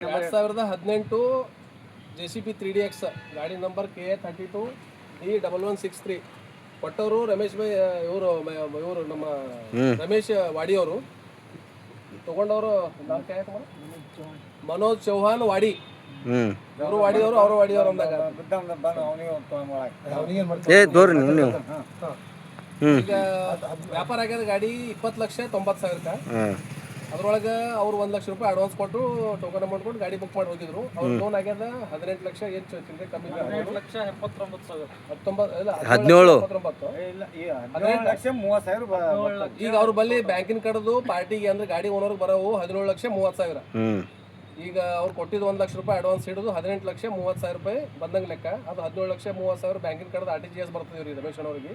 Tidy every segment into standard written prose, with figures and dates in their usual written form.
2018 JCB 3DX ಗಾಡಿ number KA32E1163 ಕೊಟ್ಟವರು ರಮೇಶ್ ಭಾಯ್ ಇವರು ನಮ್ಮ ರಮೇಶ್ ವಾಡಿ ಅವರು ತಗೊಂಡವರು ಮನೋಜ್ ಚೌಹಾನ್ ವಾಡಿ ಇವರು ವಾಡಿಯವರು ಅವರು ವಾಡಿಯವರು ಅಂದಾಗ ಈಗ ವ್ಯಾಪಾರ ಆಗ್ಯದ ಗಾಡಿ 20,90,000 ಅದ್ರೊಳಗೆ ಅವ್ರು 1 ಲಕ್ಷ ರೂಪಾಯಿ ಅಡ್ವಾನ್ಸ್ ಕೊಟ್ಟು ಟೋಕನ್ ಅಮೌಂಟ್ ಕೊಟ್ಟು ಗಾಡಿ ಬುಕ್ ಮಾಡಿ ಹೋಗಿದ್ರು. ಅವ್ರ ಲೋನ್ ಆಗ್ಯದ 18 ಲಕ್ಷ ಏನು ಚಿಲ್ಲರೆ ಕಮ್ಮಿ 17,79,000 ಈಗ ಅವ್ರ ಬಲ್ಲಿ ಬ್ಯಾಂಕಿನ ಕಡೆದು ಪಾರ್ಟಿಗೆ ಅಂದ್ರೆ ಗಾಡಿ ಓನರ್ಗೆ ಬರೋವು 17,30,000. ಈಗ ಅವ್ರು ಕೊಟ್ಟಿದ್ದು 1 ಲಕ್ಷ ರೂಪಾಯಿ ಅಡ್ವಾನ್ಸ್ ಹಿಡಿದು 18,30,000 ರೂಪಾಯಿ ಬಂದಂಗೆ ಲೆಕ್ಕ. ಅದು 17,30,000 ಬ್ಯಾಂಕಿನ ಕಡೆದು RTGS ಬರ್ತದೆ ರೀ ರಮೇಶ್ ಅವರಿಗೆ.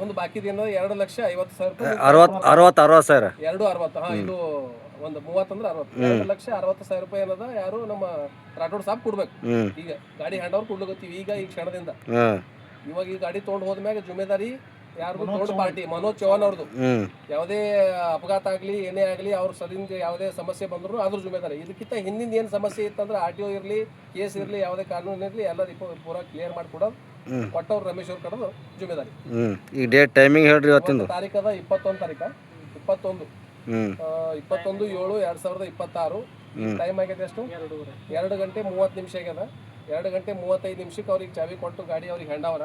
ಒಂದು ಬಾಕಿದ ಏನದ 2,50,000 ರೂಪಾಯಿ 2,60,000 ಇದು ಒಂದು 30 ಅಂದ್ರೆ 60 2,60,000 ರೂಪಾಯಿ ಏನದ ಯಾರು ನಮ್ಮ ರಾಠೋಡ್ ಸಾಬ್ ಕೊಡ್ಬೇಕು. ಈಗ ಗಾಡಿ ಹ್ಯಾಂಡ್ ಓವರ್ ಕೊಡ್ಲಿಕತ್ತೀವಿ ಈಗ ಈ ಕ್ಷಣದಿಂದ. ಇವಾಗ ಈ ಗಾಡಿ ತೊಗೊಂಡು ಹೋದ್ಮ್ಯಾಗ ಜುಮೇದಾರಿ ಯಾರ್ದು ದೊಡ್ಡ ಪಾರ್ಟಿ ಮನೋಜ್ ಚೌಹಾನ್ ಅವ್ರದ್ದು. ಯಾವುದೇ ಅಪಘಾತ ಆಗ್ಲಿ ಏನೇ ಆಗ್ಲಿ ಅವ್ರ ಸದಿಂದ ಯಾವುದೇ ಸಮಸ್ಯೆ ಬಂದ್ರು ಅದ್ರ ಜುಮೇದಾರಿ. ಇದಕ್ಕಿಂತ ಹಿಂದಿಂದ ಏನು ಸಮಸ್ಯೆ ಇತ್ತಂದ್ರೆ RTO ಇರಲಿ ಕೇಸ್ ಇರಲಿ ಯಾವುದೇ ಕಾನೂನು ಇರಲಿ ಎಲ್ಲ ಪೂರಾ ಕ್ಲಿಯರ್ ಮಾಡಿಕೊಡೋದು ಕೊಟ್ಟವ್ರು ರಮೇಶ್ ಅವ್ರ ಕಡೆದು ಜುಮೇದಾರಿ. ಈಗ ಡೇಟ್ ಟೈಮಿಂಗ್ ಹೇಳ್ರಿ ಇವತ್ತಿಂದು ತಾರೀಕು ಅದ 21/7/2026 ಟೈಮ್ ಆಗಿದೆ ಎಷ್ಟು 2 ಗಂಟೆ 30 ನಿಮಿಷ ಆಗ್ಯದ. 2 ಗಂಟೆ 35 ನಿಮಿಷಕ್ಕೆ ಅವ್ರಿಗೆ ಚಾವಿ ಕೊಟ್ಟು ಗಾಡಿ ಅವ್ರಿಗೆ ಹ್ಯಾಂಡ್ ಅವರ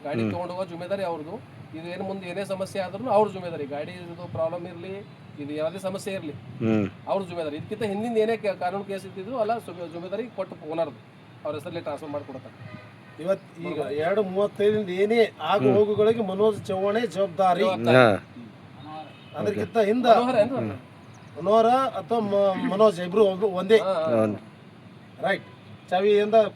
ಗಾಡಿ ತೊಗೊಂಡು ಹೋಗೋ ಜುಮೇದಾರಿ ಅವ್ರದ್ದು. ಇದು ಏನು ಮುಂದೆ ಏನೇ ಸಮಸ್ಯೆ ಆದ್ರೂ ಅವ್ರ ಜುಮೇದಾರಿ. ಗಾಡಿ ಇದು ಪ್ರಾಬ್ಲಮ್ ಇರಲಿ ಇದು ಯಾವುದೇ ಸಮಸ್ಯೆ ಇರಲಿ ಅವ್ರ ಜುಮೇದಾರಿ. ಇದಕ್ಕಿಂತ ಹಿಂದಿಂದ ಏನೇ ಕಾನೂನು ಕೇಸ್ ಇದ್ದಿದ್ದು ಅಲ್ಲ ಜುಮೇದಾರಿ ಕೊಟ್ಟು ಓನರ್ದು ಅವ್ರ ಹೆಸರಲ್ಲಿ ಟ್ರಾನ್ಸ್ಫರ್ ಮಾಡಿಕೊಡ್ತಾರೆ. ಇವತ್ತು ಈಗ 2:35 ಏನೇ ಆಗು ಹೋಗುಗಳಿಗೆ ಮನೋಜ್ ಚೌಹಾಣೆ ಜವಾಬ್ದಾರಿ. ಅದಕ್ಕಿಂತ ಹಿಂದ ಮನೋಹರ ಅಥವಾ ಮನೋಜ್ ಇಬ್ರು ಒಂದೇ ರೈಟ್ ಚಾವಿಯಿಂದ